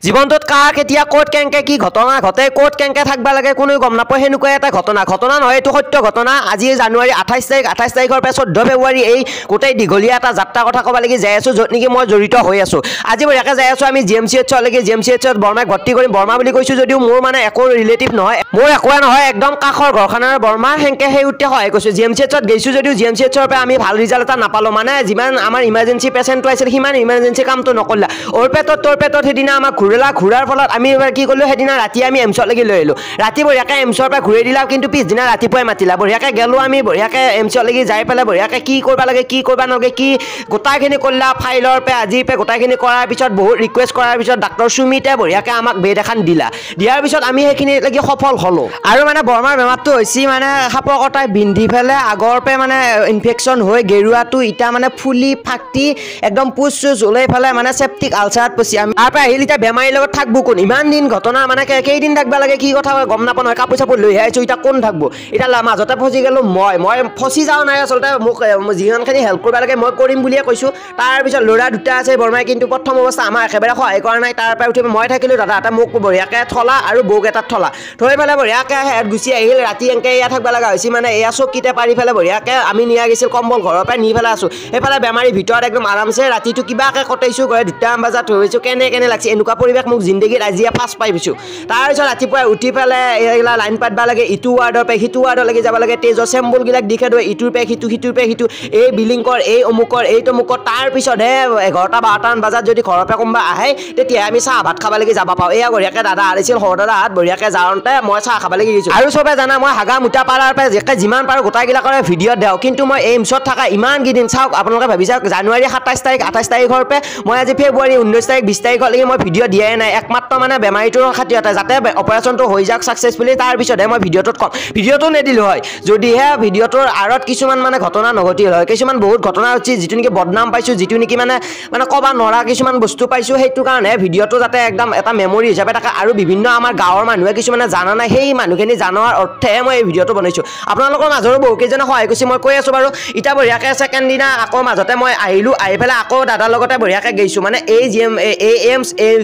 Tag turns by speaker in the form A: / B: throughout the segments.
A: জীৱনটোত কাৰ কেতিয়া ক'ত কেনেকৈ কি ঘটনা ঘটে ক'ত কেনেকৈ থাকিব লাগে কোনেও গম নাপায় সেনেকুৱা এটা ঘটনা নহয় এইটো সত্য ঘটনা আজি জানুৱাৰী 28 তাৰিখৰ পৰা 14 ফেব্ৰুৱাৰী এই গোটেই দীঘলীয়া এটা যাত্ৰা কথা ক'ব লাগি যাই আছোঁ য'ত নেকি মই জড়িত হৈ আছোঁ আজি বঢ়িয়াকৈ যাই আছোঁ আমি GMCHলৈকে GMCHত বৰ্মাক ভৰ্তি কৰিম বৰ্মা বুলি কৈছোঁ যদিও মোৰ মানে একো ৰিলেটিভ নহয় মোৰ একোৱে নহয় একদম কাষৰ ঘৰখনৰ বৰ্মা সেনেকৈ সেই উঠে সহায় কৰিছোঁ GMCHত গৈছোঁ যদিও GMCHৰ পৰা আমি ভাল ৰিজাল্ট এটা নাপালোঁ মানে যিমান আমাৰ ইমাৰ্জেঞ্চি পেচেণ্টটো আছিল সিমান ইমাৰ্জেঞ্চি কামটো নকৰিলা তোৰ পেটত সেইদিনা আমাক ঘূৰাৰ ফলত আমি এবাৰ কি কৰিলোঁ সেইদিনা ৰাতি আমি এমছলৈকে লৈ আহিলোঁ ৰাতি বঢ়িয়াকৈ এমছৰ পৰা ঘূৰাই দিলা কিন্তু পিছদিনা ৰাতিপুৱাই মাতিলা বঢ়িয়াকৈ গ'লোঁ আমি বঢ়িয়াকৈ এমছলৈকে যাই পেলাই বঢ়িয়াকৈ কি কৰিব লাগে কি কৰিব নালাগে কি গোটাইখিনি কৰিলা ফাইলৰ পৰা আজিৰ পৰা গোটাইখিনি কৰাৰ পিছত বহুত ৰিকুৱেষ্ট কৰাৰ পিছত ডাক্তৰ সুমিতে বঢ়িয়াকৈ আমাক বেড এখন দিয়াৰ পিছত আমি সেইখিনিলৈকে সফল হ'লোঁ আৰু মানে বৰ্মাৰ বেমাৰটো হৈছে মানে সাপৰ কটাই বিন্ধি পেলাই আগৰ পৰা মানে ইনফেকশ্যন হৈ গেৰুৱাটো এতিয়া মানে ফুলি ফাটি একদম পুচ চুচ ওলাই পেলাই মানে চেপ্টিক আলচাৰত পচি আমি তাৰ পৰা আহিল এতিয়া বেমাৰীৰ লগত থাকবো কোন ইমান দিন ঘটনা মানে কেইদিন থাকিব লাগে কি কথা গম নাপাওঁ নহয় কাপোৰ চাপোৰ লৈ আহিছোঁ এতিয়া কোন থাকবো এতিয়া মাজতে ফচি গ'লোঁ মই ফচি যাওঁ নাই আচলতে মোক যিমানখিনি হেল্প কৰিব লাগে মই কৰিম বুলিয়ে কৈছোঁ তাৰপিছত ল'ৰা দুটা আছে বৰ্মাই কিন্তু প্ৰথম অৱস্থা আমাৰ একেবাৰে সহায় কৰা নাই তাৰ পৰা উঠি মই থাকিলোঁ দাদাহঁতে মোক বঢ়িয়াকৈ থলা আৰু বৌক এটাত থলা থৈ পেলাই বঢ়িয়াকৈ হেড গুচি আহিল ৰাতি এনেকৈ এয়া থাকিব লগা হৈছে মানে এয়া চকীতে পাৰি পেলাই বঢ়িয়াকৈ আমি নিয়া গৈছিল কম্বল ঘৰৰ পৰাই নি পেলাই আছোঁ সেইফালে বেমাৰী ভিতৰত একদম আৰামছে ৰাতিটো কিবাকৈ কটাইছোঁ গৈ 2টা বজাত থৈছোঁ কেনে লাগছে এনেকুৱা পৰিৱেশ মোক জিন্দগীত আজিয়ে ফাৰ্ষ্ট পাইছোঁ তাৰপিছত ৰাতিপুৱাই উঠি পেলাই এইগিলা লাইন পাতিব লাগে ইটো ৱাৰ্ডৰ পৰা সিটো ৱাৰ্ডলৈকে যাব লাগে তেজৰ চেম্বুলবিলাক দি খেদোঁ ইটোৰ পৰা সিটো এই বিলিংকৰ এই অমুকৰ এই তমুকৰ তাৰপিছতহে 11-12টামান বজাত যদি ঘৰৰ পৰা কোনোবা আহে তেতিয়া আমি চাহ ভাত খাব লাগি যাব পাওঁ এয়া বঢ়িয়াকৈ দাদা আহিছিল সৰু দাদাহঁত বঢ়িয়াকৈ যাওঁতে মই চাহ খাব লাগি গৈছোঁ আৰু চবে জানা মই হাগা মুঠা পাৰাৰ পৰা যিমান পাৰোঁ গোটাইগিলাকৰ ভিডিঅ'ত দিওঁ কিন্তু মই এইমছত থকা ইমানকেইদিন চাওক আপোনালোকে ভাবি চাওক জানুৱাৰী 27 তাৰিখৰ পৰা মই আজি ফেব্ৰুৱাৰী 19 তাৰিখ 20 তাৰিখলৈকে মই ভিডিঅ' দিয়াই নাই একমাত্ৰ মানে বেমাৰীটোৰ খাতিৰতে যাতে অপাৰেশ্যনটো হৈ যাওক ছাকচেছফুলি তাৰপিছতহে মই ভিডিঅ'টোত ক'ম ভিডিঅ'টো নিদিলোঁ হয় যদিহে ভিডিঅ'টোৰ আঁৰত কিছুমান মানে ঘটনা নঘটিল হয় কিছুমান বহুত ঘটনা হৈছে যিটো নেকি বদনাম পাইছোঁ যিটো নেকি মানে ক'ব নোৱাৰা কিছুমান বস্তু পাইছোঁ সেইটো কাৰণে ভিডিঅ'টো যাতে একদম এটা মেমৰি হিচাপে থাকে আৰু বিভিন্ন আমাৰ গাঁৱৰ মানুহে কিছুমানে জানা নাই সেই মানুহখিনি জনাৰ অৰ্থেহে মই এই ভিডিঅ'টো বনাইছোঁ আপোনালোকৰ মাজৰো বহুকেইজনে সহায় কৰিছে মই কৈ আছোঁ বাৰু এতিয়া বঢ়িয়াকৈ ছেকেণ্ড দিনা আকৌ মাজতে মই আহিলোঁ আহি পেলাই আকৌ দাদাৰ লগতে বঢ়িয়াকৈ গৈছোঁ মানে এইমছ এই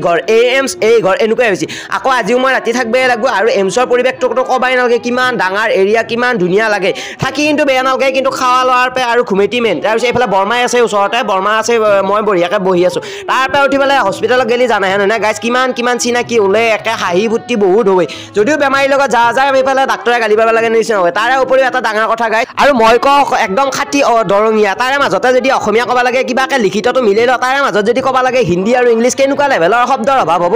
A: ঘৰ এনেকুৱাই হৈছে আকৌ আজিও মই ৰাতি থাকিবই লাগিব আৰু এইমছৰ পৰিৱেশটোতো ক'বাই নালাগে কিমান ডাঙৰ এৰিয়া কিমান ধুনীয়া লাগে থাকি কিন্তু বেয়া নালাগে কিন্তু খোৱা লোৱাৰ পৰা আৰু ঘুমেটি মেইন তাৰপিছত এইফালে বৰ্মাই আছে ওচৰতে বৰ্মা আছে মই বঢ়িয়াকৈ বহি আছোঁ তাৰ পৰা উঠি পেলাই হস্পিটেলত গ'লে জানাহে নহয় গাইজ কিমান চিনাকি ওলাই একে হাঁহি ফূৰ্তি বহুত হয় যদিও বেমাৰীৰ লগত যায় আমি পেলাই ডাক্তৰে গালি পাব লাগে নিচিনা হয় তাৰে উপৰিও এটা ডাঙৰ কথা গাইজ আৰু মই কওঁ একদম খাটি দৰঙীয়া তাৰে মাজতে যদি অসমীয়া ক'ব লাগে কিবাকৈ লিখিতটো মিলাই লওঁ তাৰে মাজত যদি ক'ব লাগে হিন্দী আৰু ইংলিছ কেনেকুৱা লেভেলৰ শব্দৰ অভাৱ হ'ব